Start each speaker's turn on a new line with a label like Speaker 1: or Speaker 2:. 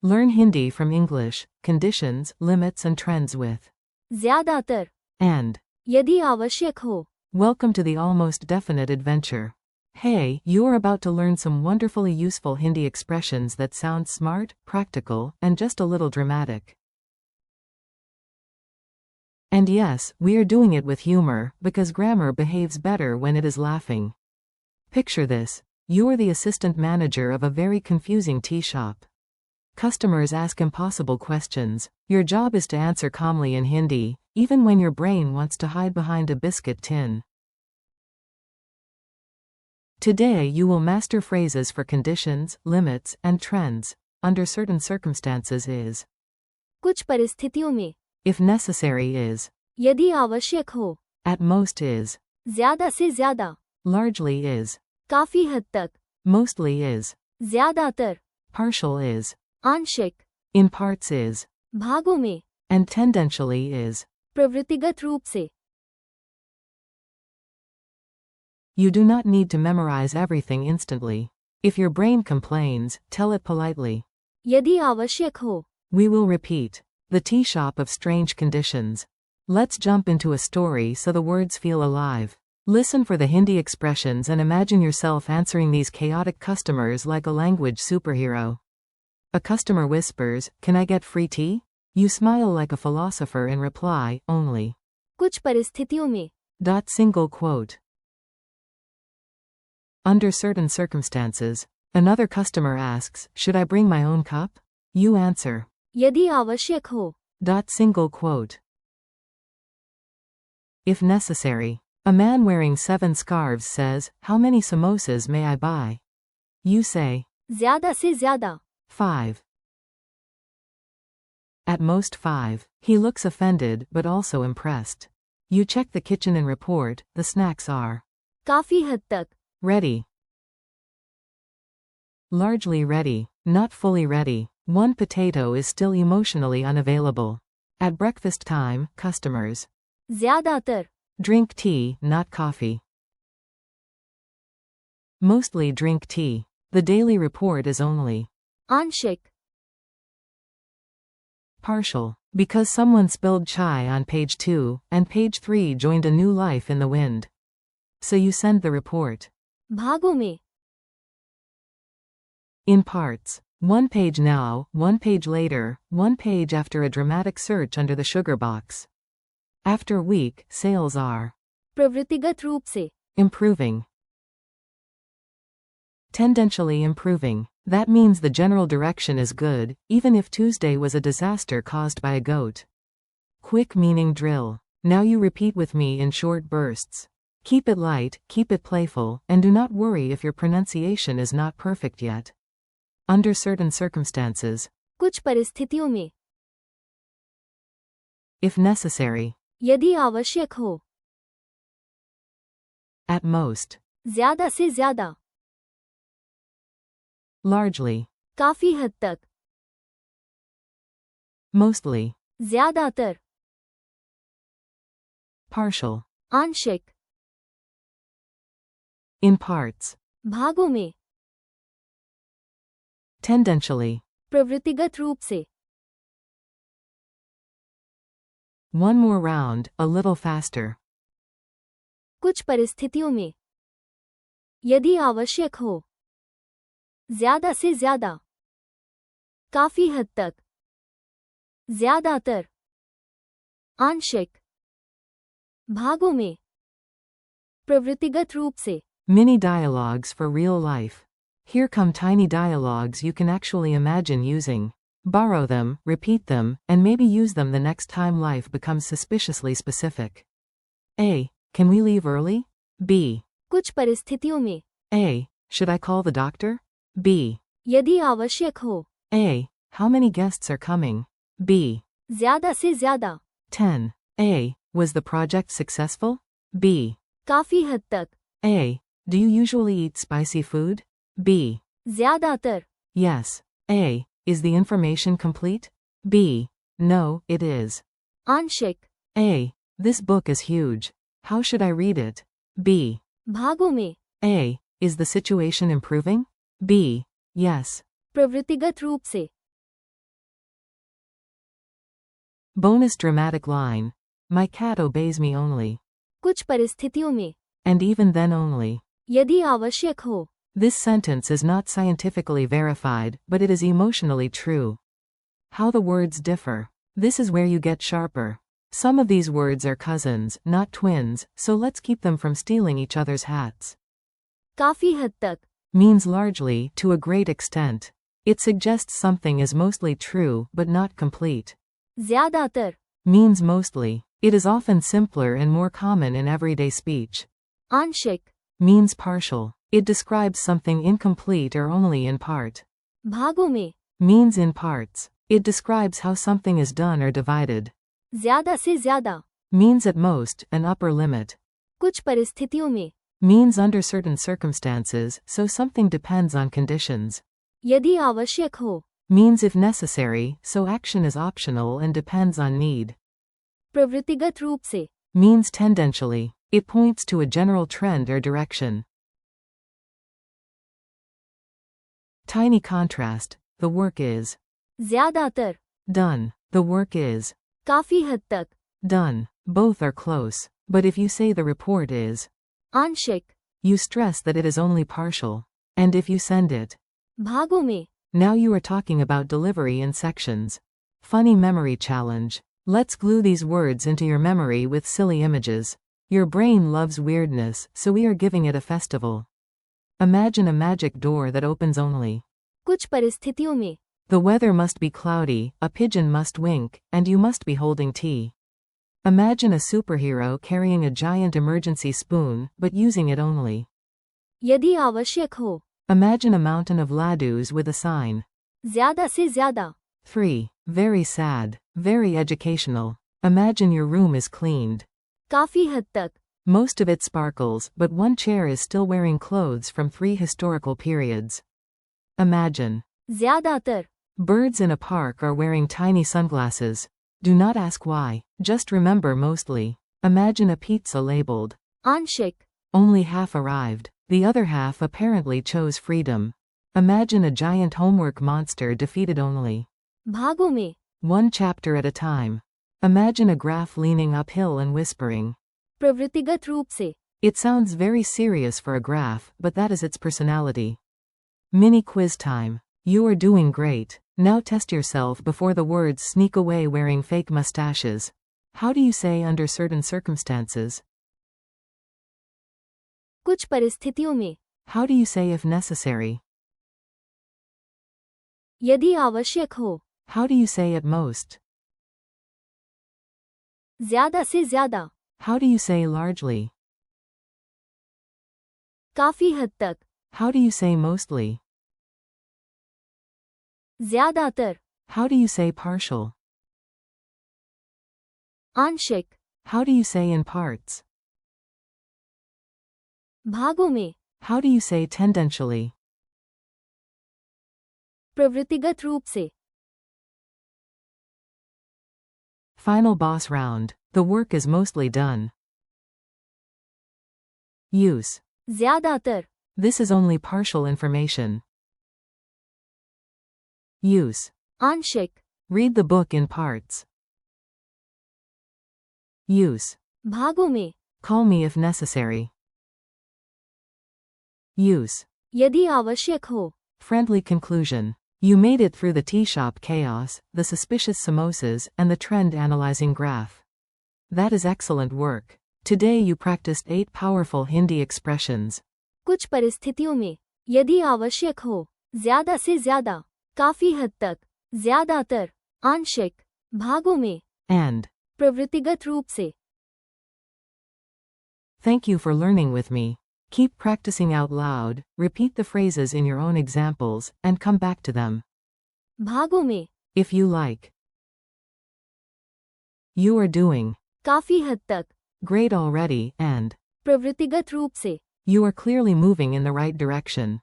Speaker 1: Learn Hindi from English, conditions, limits and trends with
Speaker 2: ज़्यादातर,
Speaker 1: and.
Speaker 2: यदि आवश्यक हो.
Speaker 1: Welcome to the almost definite adventure. Hey, you're about to learn some wonderfully useful Hindi expressions that sound smart, practical, and just a little dramatic. And yes, we are doing it with humor, because grammar behaves better when it is laughing. Picture this. You're the assistant manager of a very confusing tea shop. Customers ask impossible questions. Your job is to answer calmly in Hindi, even when your brain wants to hide behind a biscuit tin. Today you will master phrases for conditions, limits, and trends. Under certain circumstances is.
Speaker 2: कुछ परिस्थितियों में.
Speaker 1: If necessary is.
Speaker 2: यदि आवश्यक हो.
Speaker 1: At most is.
Speaker 2: ज़्यादा से ज़्यादा.
Speaker 1: Largely is.
Speaker 2: काफी हद तक.
Speaker 1: Mostly is.
Speaker 2: ज़्यादातर.
Speaker 1: Partial is.
Speaker 2: आंशिक.
Speaker 1: In parts is.
Speaker 2: भागों में.
Speaker 1: And tendentially is.
Speaker 2: प्रवृत्तिगत रूप से.
Speaker 1: You do not need to memorize everything instantly. If your brain complains, tell it politely.
Speaker 2: यदि आवश्यक हो.
Speaker 1: We will repeat. The tea shop of strange conditions. Let's jump into a story so the words feel alive. Listen for the Hindi expressions and imagine yourself answering these chaotic customers like a language superhero. A customer whispers, "Can I get free tea?" You smile like a philosopher and reply, "Only."
Speaker 2: कुछ परिस्थितियों में.
Speaker 1: Single quote. Under certain circumstances, another customer asks, "Should I bring my own cup?" You answer.
Speaker 2: यदि आवश्यक हो.
Speaker 1: Single quote. If necessary. A man wearing 7 scarves says, "How many samosas may I buy?" You say.
Speaker 2: ज़्यादा से ज़्यादा.
Speaker 1: 5. At most 5. He looks offended but also impressed. You check the kitchen and report, the snacks are.
Speaker 2: काफी हद तक.
Speaker 1: Ready. Largely ready, not fully ready. One potato is still emotionally unavailable. At breakfast time, customers.
Speaker 2: ज़्यादातर.
Speaker 1: Drink tea, not coffee. Mostly drink tea. The daily report is only.
Speaker 2: आंशिक.
Speaker 1: Partial. Because someone spilled chai on page 2, and page 3 joined a new life in the wind. So you send the report.
Speaker 2: भागों में.
Speaker 1: In parts. 1 page now, 1 page later, 1 page after a dramatic search under the sugar box. After a week, sales are.
Speaker 2: प्रवृत्तिगत रूप से.
Speaker 1: Improving. Tendentially improving. That means the general direction is good, even if Tuesday was a disaster caused by a goat. Quick meaning drill. Now you repeat with me in short bursts. Keep it light, keep it playful, and do not worry if your pronunciation is not perfect yet. Under certain circumstances.
Speaker 2: कुछ परिस्थितियों में.
Speaker 1: If necessary.
Speaker 2: यदि आवश्यक हो.
Speaker 1: At most.
Speaker 2: ज़्यादा से ज़्यादा.
Speaker 1: Largely.
Speaker 2: काफी हद तक.
Speaker 1: Mostly.
Speaker 2: ज़्यादातर.
Speaker 1: Partial.
Speaker 2: आंशिक.
Speaker 1: In parts.
Speaker 2: भागों में.
Speaker 1: Tendentially.
Speaker 2: प्रवृत्तिगत रूप से.
Speaker 1: One more round, a little faster.
Speaker 2: कुछ परिस्थितियों में. यदि आवश्यक हो. ज़्यादा से ज़्यादा. काफी हद तक. ज़्यादातर. आंशिक. भागों में. प्रवृत्तिगत रूप से.
Speaker 1: Mini dialogues for real life. Here come tiny dialogues you can actually imagine using. Borrow them, repeat them, and maybe use them the next time life becomes suspiciously specific. A. Can we leave early? B.
Speaker 2: कुछ परिस्थितियों में.
Speaker 1: A. Should I call the doctor? B.
Speaker 2: यदि आवश्यक हो.
Speaker 1: A. How many guests are coming? B.
Speaker 2: ज़्यादा से ज़्यादा.
Speaker 1: 10. A. Was the project successful? B.
Speaker 2: काफी हद तक.
Speaker 1: A. Do you usually eat spicy food? B.
Speaker 2: ज़्यादातर.
Speaker 1: Yes. A. Is the information complete? B. No, it is.
Speaker 2: आंशिक.
Speaker 1: A. This book is huge. How should I read it? B.
Speaker 2: भागों में.
Speaker 1: A. Is the situation improving? B. Yes.
Speaker 2: प्रवृत्तिगत रूप से.
Speaker 1: Bonus dramatic line. My cat obeys me only.
Speaker 2: कुछ परिस्थितियों में.
Speaker 1: And even then only.
Speaker 2: यदि आवश्यक हो.
Speaker 1: This sentence is not scientifically verified, but it is emotionally true. How the words differ. This is where you get sharper. Some of these words are cousins, not twins, so let's keep them from stealing each other's hats.
Speaker 2: काफी हद तक.
Speaker 1: Means largely, to a great extent. It suggests something is mostly true, but not complete.
Speaker 2: ज़्यादातर.
Speaker 1: Means mostly. It is often simpler and more common in everyday speech.
Speaker 2: आंशिक.
Speaker 1: Means partial. It describes something incomplete or only in part.
Speaker 2: भागों में.
Speaker 1: Means in parts. It describes how something is done or divided.
Speaker 2: ज़्यादा से ज़्यादा.
Speaker 1: Means at most, an upper limit.
Speaker 2: कुछ परिस्थितियों में.
Speaker 1: Means under certain circumstances, so something depends on conditions.
Speaker 2: यदि आवश्यक हो.
Speaker 1: Means if necessary, so action is optional and depends on need.
Speaker 2: प्रवृत्तिगत रूप से.
Speaker 1: Means tendentially. It points to a general trend or direction. Tiny contrast. The work is.
Speaker 2: ज़्यादातर.
Speaker 1: Done. The work is.
Speaker 2: काफी हद तक.
Speaker 1: Done. Both are close. But if you say the report is.
Speaker 2: आंशिक.
Speaker 1: You stress that it is only partial. And if you send it.
Speaker 2: भागों में.
Speaker 1: Now you are talking about delivery in sections. Funny memory challenge. Let's glue these words into your memory with silly images. Your brain loves weirdness, so we are giving it a festival. Imagine a magic door that opens only.
Speaker 2: कुछ परिस्थितियों में.
Speaker 1: The weather must be cloudy, a pigeon must wink, and you must be holding tea. Imagine a superhero carrying a giant emergency spoon, but using it only.
Speaker 2: यदि आवश्यक हो.
Speaker 1: Imagine a mountain of ladoos with a sign.
Speaker 2: ज़्यादा से ज़्यादा.
Speaker 1: 3. Very sad. Very educational. Imagine your room is cleaned.
Speaker 2: काफी हद तक.
Speaker 1: Most of it sparkles, but one chair is still wearing clothes from 3 historical periods. Imagine.
Speaker 2: ज़्यादातर.
Speaker 1: Birds in a park are wearing tiny sunglasses. Do not ask why, just remember mostly. Imagine a pizza labeled.
Speaker 2: आंशिक.
Speaker 1: Only half arrived. The other half apparently chose freedom. Imagine a giant homework monster defeated only.
Speaker 2: भागों में.
Speaker 1: One chapter at a time. Imagine a graph leaning uphill and whispering.
Speaker 2: प्रवृत्तिगत रूप से.
Speaker 1: It sounds very serious for a graph, but that is its personality. Mini quiz time. You are doing great. Now test yourself before the words sneak away wearing fake mustaches. How do you say under certain circumstances?
Speaker 2: कुछ परिस्थितियों में.
Speaker 1: How do you say if necessary?
Speaker 2: यदि आवश्यक हो.
Speaker 1: How do you say at most?
Speaker 2: ज़्यादा से ज़्यादा.
Speaker 1: How do you say largely?
Speaker 2: काफी हद तक.
Speaker 1: How do you say mostly?
Speaker 2: ज़्यादातर.
Speaker 1: How do you say partial?
Speaker 2: आंशिक.
Speaker 1: How do you say in parts?
Speaker 2: भागों में.
Speaker 1: How do you say tendentially?
Speaker 2: प्रवृत्तिगत रूप से.
Speaker 1: Final boss round. The work is mostly done. Use.
Speaker 2: ज़्यादातर.
Speaker 1: This is only partial information. Use.
Speaker 2: आंशिक.
Speaker 1: Read the book in parts. Use.
Speaker 2: भागों में.
Speaker 1: Call me if necessary. Use.
Speaker 2: यदि आवश्यक हो.
Speaker 1: Friendly conclusion. You made it through the tea shop chaos, the suspicious samosas, and the trend analyzing graph. That is excellent work. Today you practiced 8 powerful Hindi expressions.
Speaker 2: कुछ परिस्थितियों में. यदि आवश्यक हो. ज़्यादा से ज़्यादा. काफी हद तक. ज़्यादातर. आंशिक. भागों में.
Speaker 1: And.
Speaker 2: प्रवृत्तिगत रूप से.
Speaker 1: Thank you for learning with me. Keep practicing out loud, repeat the phrases in your own examples, and come back to them.
Speaker 2: भागों में.
Speaker 1: If you like. You are doing.
Speaker 2: काफी हद तक.
Speaker 1: Great already, and.
Speaker 2: प्रवृत्तिगत रूप से.
Speaker 1: You are clearly moving in the right direction.